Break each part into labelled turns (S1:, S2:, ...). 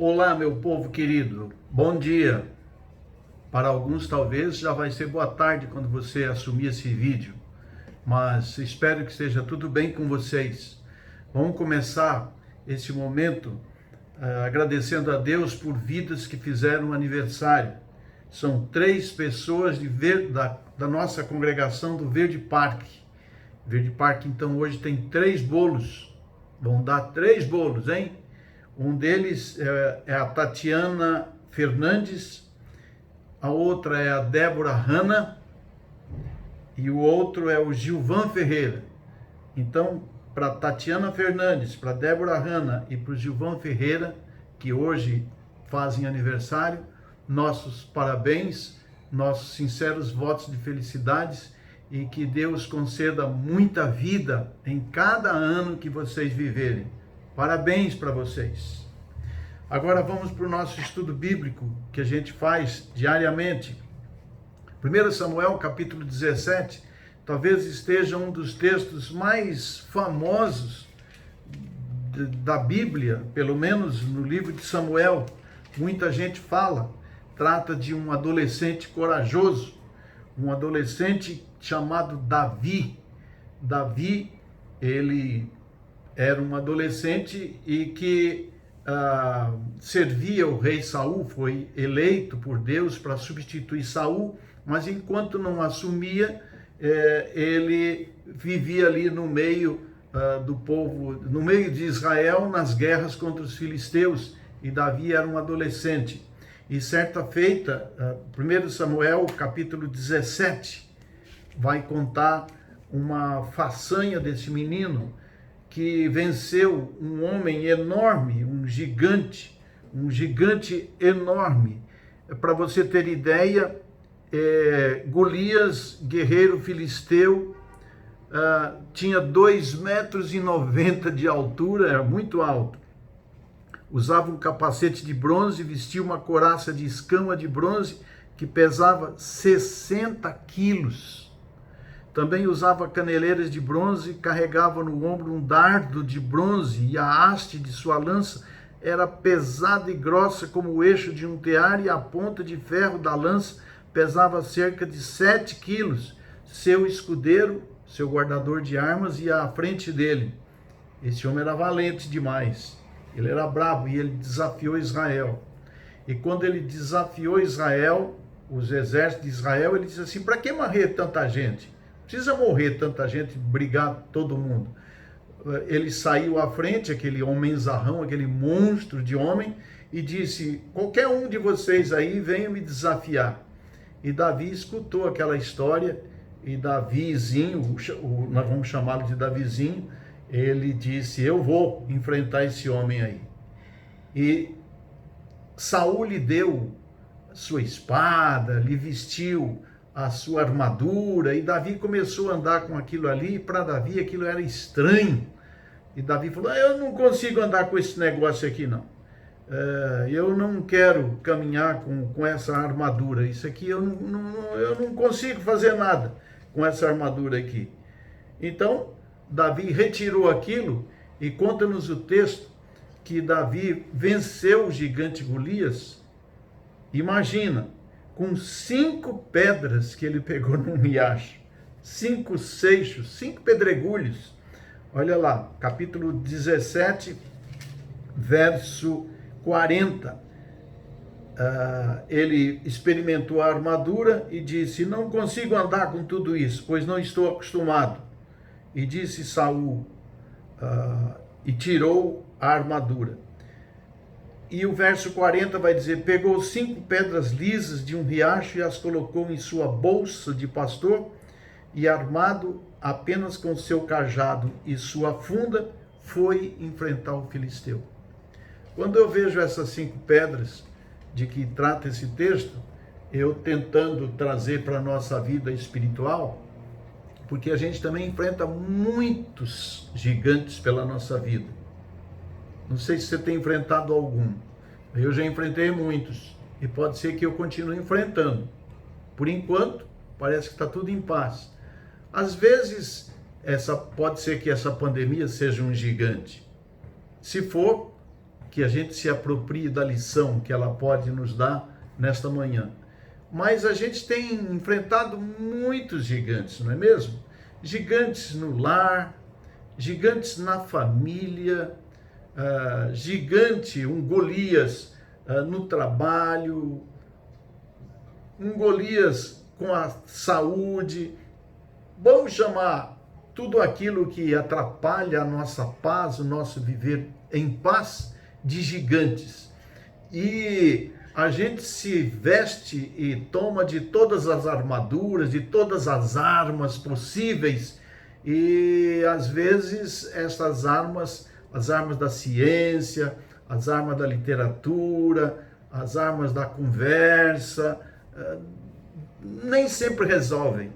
S1: Olá, meu povo querido, bom dia. Para alguns talvez já vai ser boa tarde quando você assumir esse vídeo, mas espero que esteja tudo bem com vocês. Vamos começar esse momento agradecendo a Deus por vidas que fizeram aniversário. São 3 pessoas da nossa congregação do Verde Parque. Verde Parque, então, hoje tem 3 bolos. Vão dar 3 bolos, hein? Um deles é a Tatiana Fernandes, a outra é a Débora Hanna e o outro é o Gilvan Ferreira. Então, para Tatiana Fernandes, para Débora Hanna e para o Gilvan Ferreira, que hoje fazem aniversário, nossos parabéns, nossos sinceros votos de felicidades e que Deus conceda muita vida em cada ano que vocês viverem. Parabéns para vocês. Agora vamos para o nosso estudo bíblico que a gente faz diariamente. 1 Samuel capítulo 17, talvez esteja um dos textos mais famosos da Bíblia, pelo menos no livro de Samuel. Muita gente fala, trata de um adolescente corajoso, um adolescente chamado Davi. Davi, ele era um adolescente e que servia o rei Saul, foi eleito por Deus para substituir Saul, mas enquanto não assumia, ele vivia ali no meio do povo, no meio de Israel, nas guerras contra os filisteus, e Davi era um adolescente. E certa feita, 1 Samuel capítulo 17, vai contar uma façanha desse menino, que venceu um homem enorme, um gigante enorme. Para você ter ideia, Golias, guerreiro filisteu, tinha 2,90 metros de altura, era muito alto. Usava um capacete de bronze, vestia uma couraça de escama de bronze que pesava 60 quilos. Também usava caneleiras de bronze, carregava no ombro um dardo de bronze e a haste de sua lança era pesada e grossa como o eixo de um tear e a ponta de ferro da lança pesava cerca de 7 quilos. Seu escudeiro, seu guardador de armas, ia à frente dele. Esse homem era valente demais, ele era bravo e ele desafiou Israel. E quando ele desafiou Israel, os exércitos de Israel, ele disse assim: para que morrer tanta gente? Precisa morrer tanta gente, brigar todo mundo. Ele saiu à frente, aquele homenzarrão, aquele monstro de homem, e disse: qualquer um de vocês aí venha me desafiar. E Davi escutou aquela história, e Davizinho, nós vamos chamá-lo de Davizinho, ele disse: eu vou enfrentar esse homem aí. E Saul lhe deu sua espada, lhe vestiu a sua armadura, e Davi começou a andar com aquilo ali, e para Davi aquilo era estranho. E Davi falou: eu não consigo andar com esse negócio aqui não. Eu não quero caminhar com essa armadura. Isso aqui eu não consigo fazer nada com essa armadura aqui. Então Davi retirou aquilo, e conta-nos o texto que Davi venceu o gigante Golias. Imagina, com 5 pedras que ele pegou num riacho, 5 seixos, 5 pedregulhos. Olha lá, capítulo 17, verso 40. Ele experimentou a armadura e disse: não consigo andar com tudo isso, pois não estou acostumado. E disse Saul, e tirou a armadura. E o verso 40 vai dizer: pegou 5 pedras lisas de um riacho e as colocou em sua bolsa de pastor, e armado apenas com seu cajado e sua funda, foi enfrentar o filisteu. Quando eu vejo essas 5 pedras de que trata esse texto, eu tentando trazer para a nossa vida espiritual, porque a gente também enfrenta muitos gigantes pela nossa vida. Não sei se você tem enfrentado algum. Eu já enfrentei muitos. E pode ser que eu continue enfrentando. Por enquanto, parece que está tudo em paz. Às vezes, pode ser que essa pandemia seja um gigante. Se for, que a gente se aproprie da lição que ela pode nos dar nesta manhã. Mas a gente tem enfrentado muitos gigantes, não é mesmo? Gigantes no lar, gigantes na família, gigante, um Golias no trabalho, um Golias com a saúde. Vamos chamar tudo aquilo que atrapalha a nossa paz, o nosso viver em paz, de gigantes. E a gente se veste e toma de todas as armaduras, de todas as armas possíveis, e às vezes essas armas, as armas da ciência, as armas da literatura, as armas da conversa, nem sempre resolvem.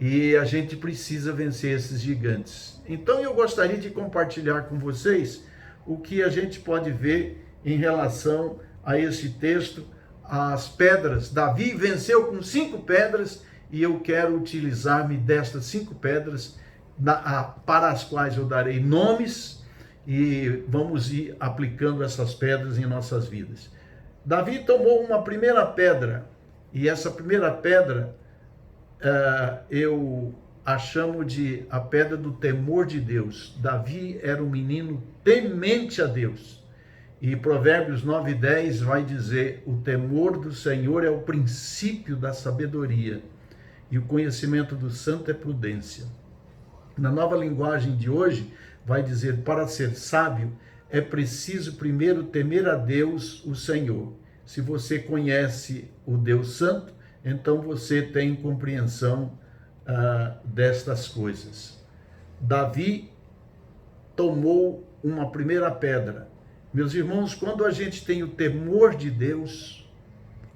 S1: E a gente precisa vencer esses gigantes. Então eu gostaria de compartilhar com vocês o que a gente pode ver em relação a esse texto, as pedras. Davi venceu com 5 pedras e eu quero utilizar-me destas 5 pedras para as quais eu darei nomes e vamos ir aplicando essas pedras em nossas vidas. Davi tomou uma primeira pedra e essa primeira pedra eu a chamo de a pedra do temor de Deus. Davi era um menino temente a Deus. E Provérbios 9:10 vai dizer: o temor do Senhor é o princípio da sabedoria, e o conhecimento do santo é prudência. Na nova linguagem de hoje, vai dizer: para ser sábio, é preciso primeiro temer a Deus, o Senhor. Se você conhece o Deus Santo, então você tem compreensão destas coisas. Davi tomou uma primeira pedra. Meus irmãos, quando a gente tem o temor de Deus,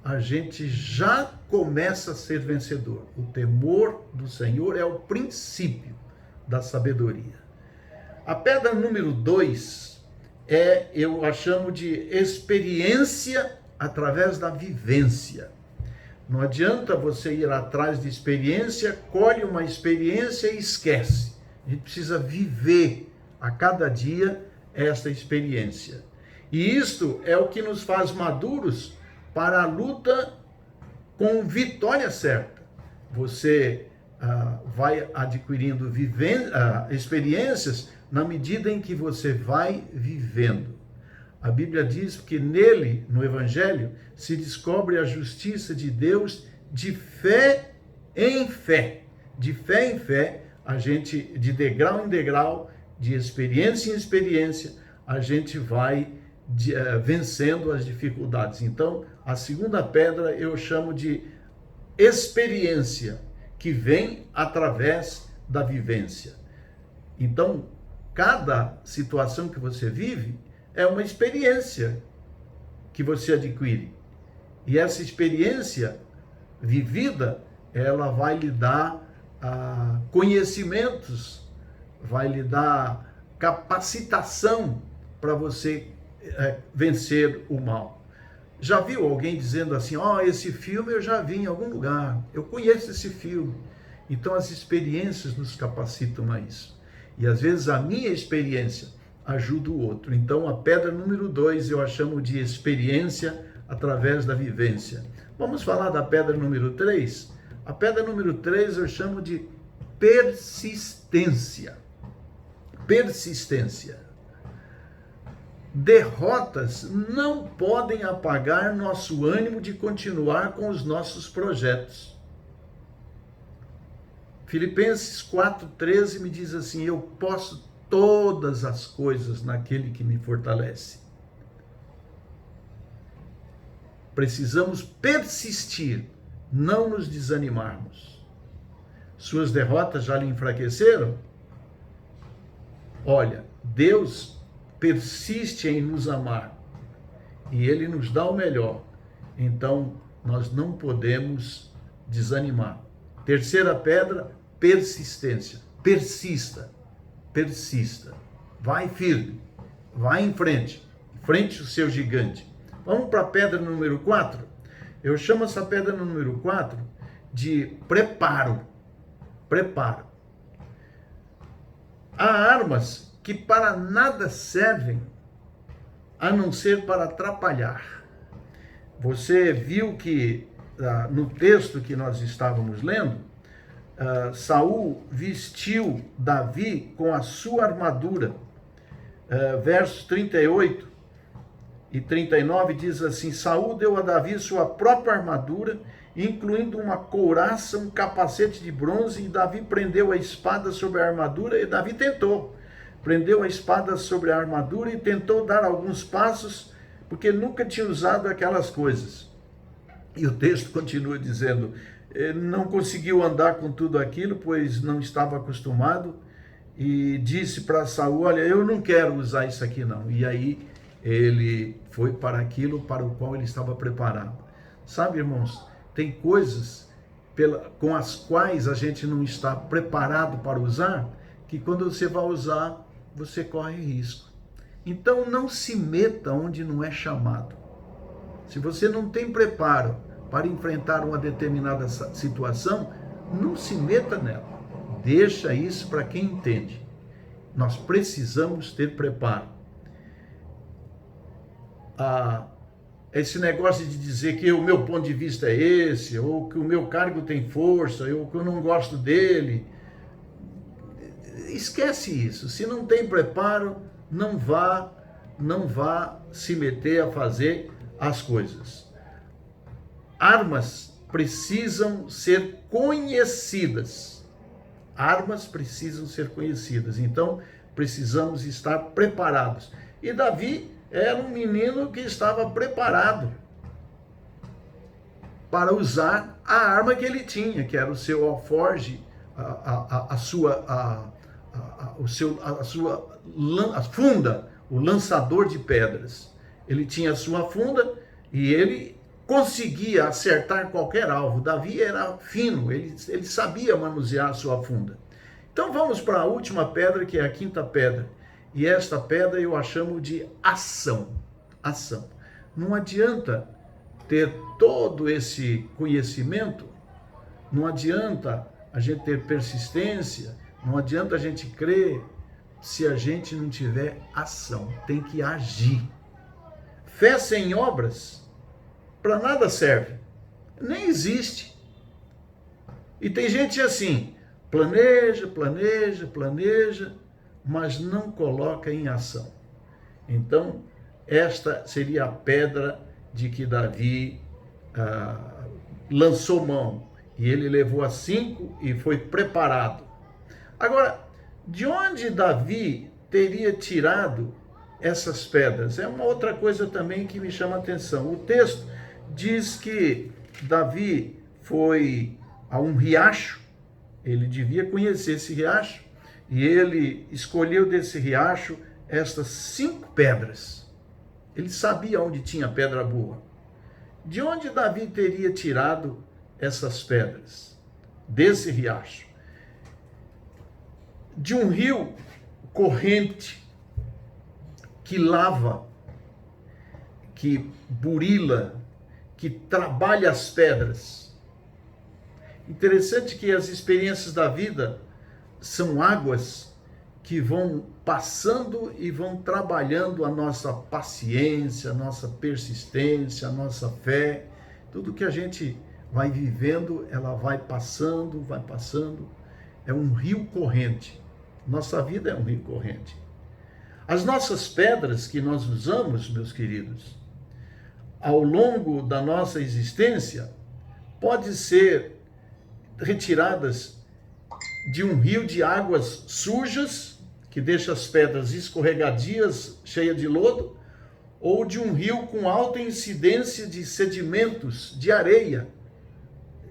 S1: a gente já começa a ser vencedor. O temor do Senhor é o princípio da sabedoria. A pedra número 2 eu a chamo de experiência através da vivência. Não adianta você ir atrás de experiência, colhe uma experiência e esquece. A gente precisa viver a cada dia esta experiência. E isto é o que nos faz maduros para a luta com vitória certa. Você vai adquirindo experiências na medida em que você vai vivendo. A Bíblia diz que nele, no Evangelho, se descobre a justiça de Deus de fé em fé. De fé em fé, a gente, de degrau em degrau, de experiência em experiência, a gente vai vencendo as dificuldades. Então, a segunda pedra eu chamo de experiência, que vem através da vivência. Então, cada situação que você vive é uma experiência que você adquire. E essa experiência vivida, ela vai lhe dar conhecimentos, vai lhe dar capacitação para você vencer o mal. Já viu alguém dizendo assim: esse filme eu já vi em algum lugar, eu conheço esse filme. Então as experiências nos capacitam a isso. E às vezes a minha experiência ajuda o outro. Então a pedra número 2 eu a chamo de experiência através da vivência. Vamos falar da pedra número 3? A pedra número 3 eu chamo de persistência. Persistência. Derrotas não podem apagar nosso ânimo de continuar com os nossos projetos. Filipenses 4:13 me diz assim: eu posso todas as coisas naquele que me fortalece. Precisamos persistir, não nos desanimarmos. Suas derrotas já lhe enfraqueceram? Olha, Deus persiste em nos amar e Ele nos dá o melhor. Então, nós não podemos desanimar. Terceira pedra, persistência. Persista, persista. Vai firme, vai em frente. Enfrente o seu gigante. Vamos para a pedra número 4? Eu chamo essa pedra número 4 de preparo. Preparo. Há armas que para nada servem a não ser para atrapalhar. Você viu que no texto que nós estávamos lendo, Saul vestiu Davi com a sua armadura. Versos 38 e 39 diz assim: Saul deu a Davi sua própria armadura, incluindo uma couraça, um capacete de bronze, e Davi prendeu a espada sobre a armadura, e Davi prendeu a espada sobre a armadura e tentou dar alguns passos, porque nunca tinha usado aquelas coisas. E o texto continua dizendo, não conseguiu andar com tudo aquilo, pois não estava acostumado, e disse para Saul, olha, eu não quero usar isso aqui não. E aí ele foi para aquilo para o qual ele estava preparado. Sabe, irmãos, tem coisas com as quais a gente não está preparado para usar, que quando você vai usar, você corre risco. Então não se meta onde não é chamado. Se você não tem preparo para enfrentar uma determinada situação, não se meta nela. Deixa isso para quem entende. Nós precisamos ter preparo. Esse negócio de dizer que o meu ponto de vista é esse, ou que o meu cargo tem força, ou que eu não gosto dele, esquece isso. Se não tem preparo, não vá se meter a fazer as coisas. Armas precisam ser conhecidas. Armas precisam ser conhecidas. Então, precisamos estar preparados. E Davi era um menino que estava preparado para usar a arma que ele tinha, que era o seu alforge, a sua funda, o lançador de pedras. Ele tinha a sua funda e ele conseguia acertar qualquer alvo. Davi era fino, ele sabia manusear a sua funda. Então vamos para a última pedra, que é a quinta pedra. E esta pedra eu a chamo de ação. Ação. Não adianta ter todo esse conhecimento, não adianta a gente ter persistência, não adianta a gente crer se a gente não tiver ação. Tem que agir. Fé sem obras para nada serve, nem existe. E tem gente assim, planeja, mas não coloca em ação. Então, esta seria a pedra de que Davi lançou mão, e ele levou a 5 e foi preparado. Agora, de onde Davi teria tirado essas pedras? É uma outra coisa também que me chama a atenção. O texto diz que Davi foi a um riacho, ele devia conhecer esse riacho, e ele escolheu desse riacho estas 5 pedras. Ele sabia onde tinha pedra boa. De onde Davi teria tirado essas pedras? Desse riacho. De um rio corrente que lava, que burila, que trabalha as pedras. Interessante que as experiências da vida são águas que vão passando e vão trabalhando a nossa paciência, a nossa persistência, a nossa fé. Tudo que a gente vai vivendo, ela vai passando. É um rio corrente. Nossa vida é um rio corrente. As nossas pedras que nós usamos, meus queridos, ao longo da nossa existência, podem ser retiradas de um rio de águas sujas, que deixa as pedras escorregadias, cheias de lodo, ou de um rio com alta incidência de sedimentos, de areia.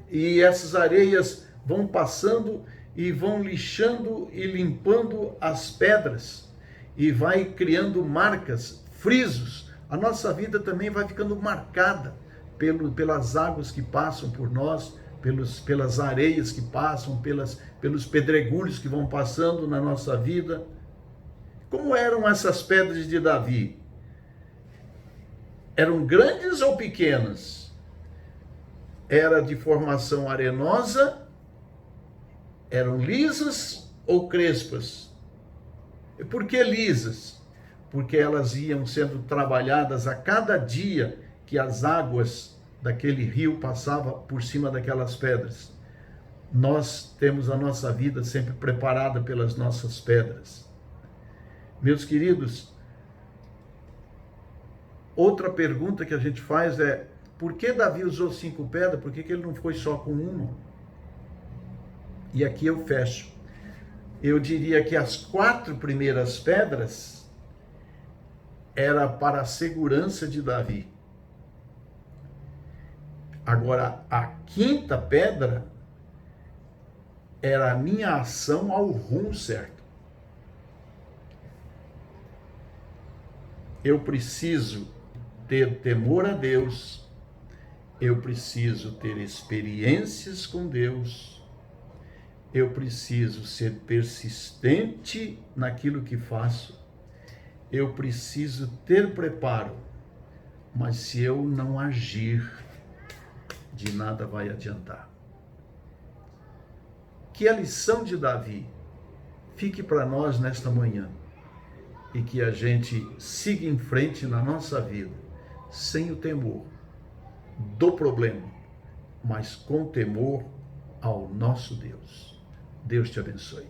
S1: E essas areias vão passando e vão lixando e limpando as pedras, e vai criando marcas, frisos. A nossa vida também vai ficando marcada pelas águas que passam por nós, pelas areias que passam, pelos pedregulhos que vão passando na nossa vida. Como eram essas pedras de Davi? Eram grandes ou pequenas? Era de formação arenosa? Eram lisas ou crespas? E por que lisas? porque elas iam sendo trabalhadas a cada dia que as águas daquele rio passavam por cima daquelas pedras. Nós temos a nossa vida sempre preparada pelas nossas pedras. Meus queridos, outra pergunta que a gente faz é: por que Davi usou 5 pedras? Por que ele não foi só com uma? E aqui eu fecho. Eu diria que as 4 primeiras pedras era para a segurança de Davi. Agora, a 5ª pedra era a minha ação ao rumo certo. Eu preciso ter temor a Deus, eu preciso ter experiências com Deus, eu preciso ser persistente naquilo que faço, eu preciso ter preparo, mas se eu não agir, de nada vai adiantar. Que a lição de Davi fique para nós nesta manhã e que a gente siga em frente na nossa vida, sem o temor do problema, mas com temor ao nosso Deus. Deus te abençoe.